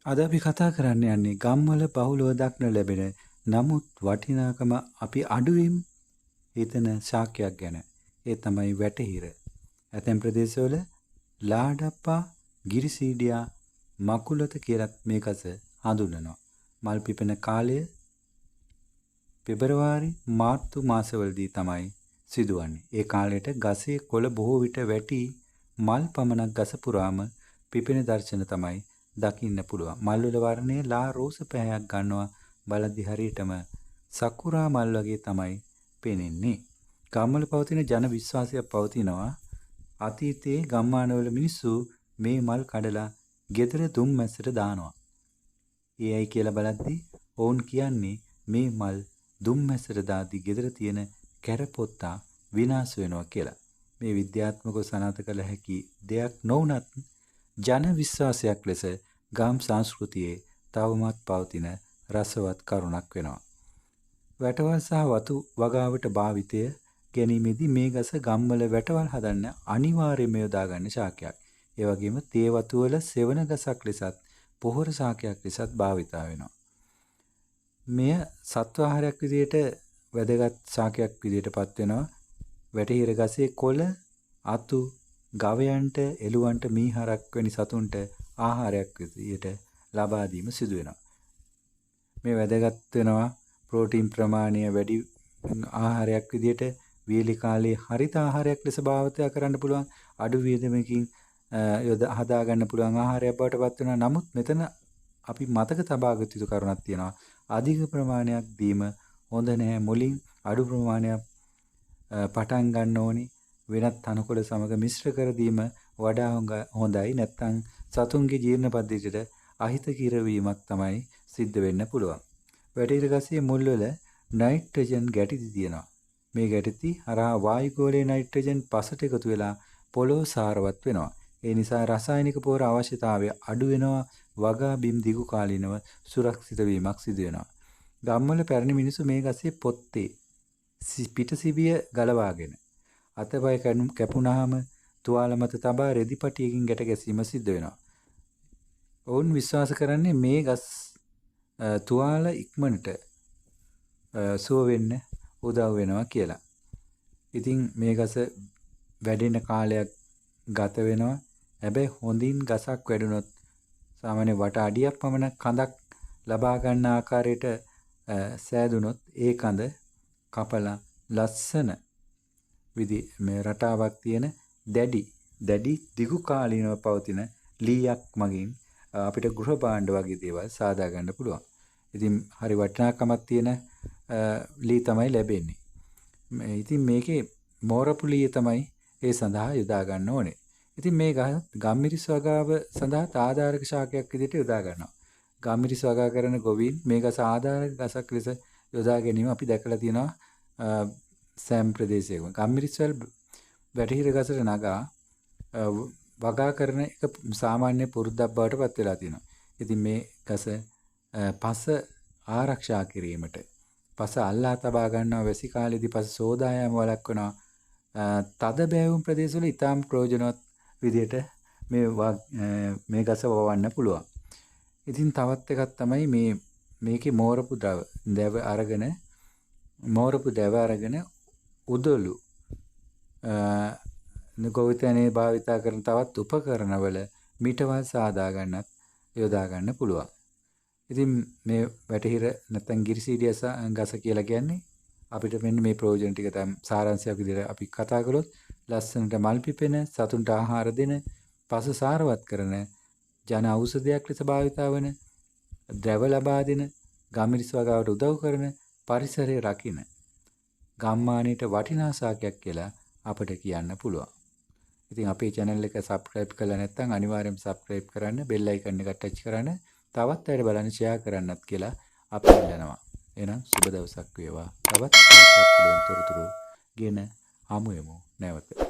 අද අපි කතා කරන්න යන්නේ ගම්වල බහුලව දක්න ලැබෙන නමුත් වටිනාකම අපි අඩුවෙන් හිතන ශාකයක් ගැන. ඒ තමයි වැටහිර. ඇතැම් ප්‍රදේශවල ලාඩප්පා, ගිරිසීඩියා, මකුලත කියලත් මේ ගස හඳුන්වනවා. මල් පිපෙන කාලය පෙබරවාරි මාර්තු මාසවලදී තමයි සිදුවන්නේ. ඒ කාලයට ගසේ කොළ බොහෝ විට වැටි මල් පමණක් ගස පුරාම පිපෙන දර්ශන තමයි දකින්න පුළුවන්. මල්වල වර්ණය ලා රෝස පැහැයක් ගන්නවා. බලද්දි හරියටම සකුරා මල් වගේ තමයි පේන්නේ. ගම්වල පවතින ජන විශ්වාසයක් පවතිනවා. අතීතයේ ගම්මානවල මිනිස්සු මේ මල් කඩලා ගෙදර දුම් මැස්සට දානවා. ඒ ඇයි කියලා බලද්දි ඔවුන් කියන්නේ මේ මල් දුම් මැස්සට දාද්දි ගෙදර තියෙන කැරපොත්තා විනාශ වෙනවා කියලා. මේ විද්‍යාත්මකව සනාථ කළ හැකි දෙයක් නොවුනත් ජන විශ්වාසයක් ලෙස ගම් සංස්කෘතියේ තවමත් පවතින රසවත් කරුණක් වෙනවා. වැටවල් සහ වතු වගාවට භාවිතය ගැනීමේදී මේ ගස ගම්වල වැටවල් හදන්න අනිවාර්යයෙන්ම යොදා ගන්න ශාකයක්. ඒ වගේම තේ වතු වල සෙවන ගසක් ලෙසත් පොහොර ශාකයක් ලෙසත් භාවිතා වෙනවා. මෙය සත්ව ආහාරයක් විදිහට වැදගත් ශාකයක් විදිහට පත් වෙනවා. වැටහිර ගසේ කොළ, අතු, ගවයන්ට, එළුවන්ට, මීහරක් වැනි සතුන්ට ආහාරයක් විදිහට ලබා දීම සිදු වෙනවා. මේ වැදගත් වෙනවා ප්‍රෝටීන් ප්‍රමාණය වැඩි ආහාරයක් විදිහට වේලි කාලේ හරිත ආහාරයක් ලෙස භාවිත කරන්න පුළුවන්. අඩු වියදමකින් හදා ගන්න පුළුවන් ආහාරයක් බවට පත් වෙනවා. නමුත් මෙතන අපි මතක තබා ගත යුතු කරුණක් තියෙනවා. අධික ප්‍රමාණයක් දීම හොඳ නැහැ. මුලින් අඩු ප්‍රමාණයක් පටන් ගන්න ඕනි. වෙනත් තනකොළ සමග මිශ්‍ර කර දීම වඩා හොඳයි. නැත්නම් සතුන්ගේ ජීර්ණ පද්ධතියට අහිතකර වීමක් තමයි සිද්ධ වෙන්න පුළුවන්. වැටහිර ගසේ මුල්වල නයිට්‍රජන් ගැටිති තියෙනවා. මේ ගැටිති හරහා වායුගෝලයේ නයිට්‍රජන් පසට එකතු වෙලා පොළොව සාරවත් වෙනවා. ඒ නිසා රසායනික පොහොර අවශ්‍යතාවය අඩු වෙනවා. වගා බිම් දිගු කාලිනව සුරක්ෂිත වීමක් සිදු වෙනවා. ගම්වල පැරණි මිනිසු මේ ගසේ පොත්තේ පිටසිබිය ගලවාගෙන අතපය කැපුණාම තුවාල මත තබා රෙදිපටියකින් ගැට ගැසීම සිද්ධ වෙනවා. ඔවුන් විශ්වාස කරන්නේ මේ ගස් තුවාල ඉක්මනට සුව වෙන්න උදව් වෙනවා කියලා. ඉතින් මේ ගස වැඩෙන කාලයක් ගත වෙනවා. හැබැයි හොඳින් ගසක් වැඩුණොත් සාමාන්‍ය වට අඩියක් පමණ කඳක් ලබා ගන්න ආකාරයට සෑදුනොත් ඒ කඳ කපලා ලස්සන මේ රටාවක් තියෙන දැඩි දිගු කාලීනව පවතින ලීයක් මගින් අපිට ගෘහ භාණ්ඩ වගේ දේවල් සාදා ගන්න පුළුවන්. ඉතින් හරි වටිනාකමක් තියෙන ලී තමයි ලැබෙන්නේ. ඉතින් මේකේ මෝරපු ලී තමයි ඒ සඳහා යොදා ගන්න ඕනේ. ඉතින් මේ ගම්මිරිස් වගාව සඳහා ආධාරක ශාකයක් විදිහට යොදා ගන්නවා. ගම්මිරිස් වගා කරන ගොවීන් මේ ගස ආධාරක ගසක් ලෙස යොදා ගැනීම අපි දැකලා තියෙනවා සෑම් ප්‍රදේශයක. ගම්මිරිස් වල වැටහිර ගසට නගා වගා කරන එක සාමාන්‍ය පුරුද්දක් බවට පත් වෙලා තියෙනවා. ඉතින් මේ ගස පස ආරක්ෂා කිරීමට පස අල්ලා තබා ගන්නවා. වැසි කාලෙදී පස සෝදා යාම වළක්වනවා. තද බැවුම් ප්‍රදේශවල ඊටාම් ප්‍රයෝජනවත් විදිහට මේ ගස වවන්න පුළුවන්. ඉතින් තවත් එකක් තමයි මේකේ මෝරපු දැව අරගෙන උදළු ගොවිතැනේ භාවිතා කරන තවත් උපකරණවල මිටවල් සාදා ගන්නත් යොදා ගන්න පුළුවන්. ඉතින් මේ වැටහිර නැත්නම් ගිරිසීඩිය ගස කියලා කියන්නේ අපිට මෙන්න මේ ප්‍රයෝජන ටික තමයි සාරාංශයක් විදිහට අපි කතා කළොත් ලස්සනට මල් පිපෙන, සතුන්ට ආහාර දෙන, පස සාරවත් කරන, ජන ඖෂධයක් ලෙස භාවිතා වන, ද්‍රව ලබා දෙන, ගම්මිරිස් වගාවට උදව් කරන, පරිසරය රකින්න ගම්මානයට වටිනා ශාකයක් කියලා අපිට කියන්න පුළුවන්. ඉතින් අපේ channel එක subscribe කරලා නැත්නම් අනිවාර්යයෙන්ම subscribe කරන්න, bell icon එක touch කරන්න, තවත් අයට බලන්න share කරන්නත් කියලා අපි ඉල්ලනවා. එහෙනම් සුබ දවසක් වේවා. තවත් තොරතුරු ගෙන හමු වෙමු නැවත.